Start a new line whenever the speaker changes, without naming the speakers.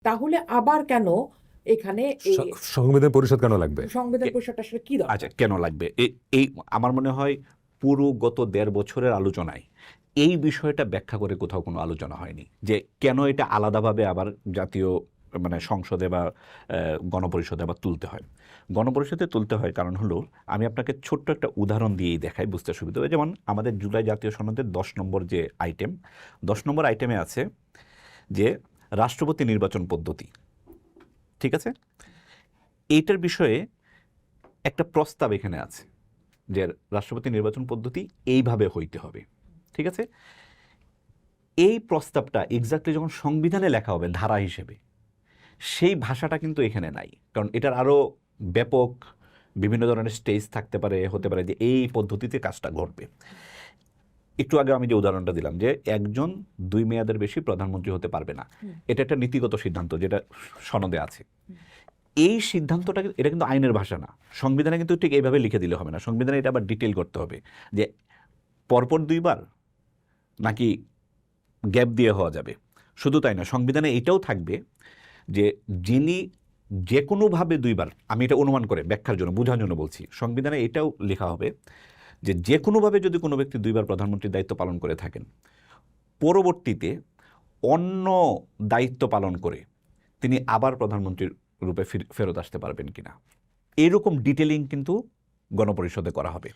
তাহলে আবার কেন এখানে এই
সংবিধান পরিষদ কেন লাগবে?
সংবিধান পরিষদটা আসলে কি দরকার?
আচ্ছা, কেন লাগবে? এই আমার মনে হয় পুরো গত ১.৫ বছরের আলোচনায় এই বিষয়টা ব্যাখ্যা করে কোথাও কোনো আলোচনা হয়নি যে কেন এটা আলাদাভাবে আবার জাতীয় মানে সংসদে বা গণপরিষদে আবার তুলতে হয়। গণপরিষদে তুলতে হয় কারণ হলো, আমি আপনাকে ছোট্ট একটা উদাহরণ দিয়েই দেখাই, বুঝতে সুবিধা হবে। যেমন আমাদের জুলাই জাতীয় সনদের ১০ নম্বর যে আইটেম, ১০ নম্বর আইটেমে আছে যে রাষ্ট্রপতি নির্বাচন পদ্ধতি, ঠিক আছে? এইটার বিষয়ে একটা প্রস্তাব এখানে আছে যে রাষ্ট্রপতি নির্বাচন পদ্ধতি এইভাবে হইতে হবে, ঠিক আছে? এই প্রস্তাবটা এক্স্যাক্টলি যখন সংবিধানে লেখা হবে ধারা হিসেবে, সেই ভাষাটা কিন্তু এখানে নাই। কারণ এটার আরও ব্যাপক বিভিন্ন ধরনের স্টেজ থাকতে পারে, হতে পারে যে এই পদ্ধতিতে কাজটা ঘটবে। একটু আগে আমি যে উদাহরণটা দিলাম যে একজন ২ মেয়াদের বেশি প্রধানমন্ত্রী হতে পারবে না, এটা একটা নীতিগত সিদ্ধান্ত যেটা সনদে আছে। এই সিদ্ধান্তটা এটা কিন্তু আইনের ভাষা না, সংবিধানে কিন্তু ঠিক এইভাবে লিখে দিলে হবে না। সংবিধানে এটা আবার ডিটেল করতে হবে যে পরপর ২ বার নাকি গ্যাপ দিয়ে হওয়া যাবে। শুধু তাই না, সংবিধানে এটাও থাকবে যে যিনি যে কোনোভাবে ২ বার, আমি এটা অনুমান করে ব্যাখ্যার জন্য বোঝার জন্য বলছি, সংবিধানে এটাও লেখা হবে যে যে কোনোভাবে যদি কোনো ব্যক্তি ২ বার প্রধানমন্ত্রীর দায়িত্ব পালন করে থাকেন, পরবর্তীতে অন্য দায়িত্ব পালন করে তিনি আবার প্রধানমন্ত্রীর রূপে ফেরত আসতে পারবেন কিনা, এরকম ডিটেলিং কিন্তু গণপরিষদে করা হবে।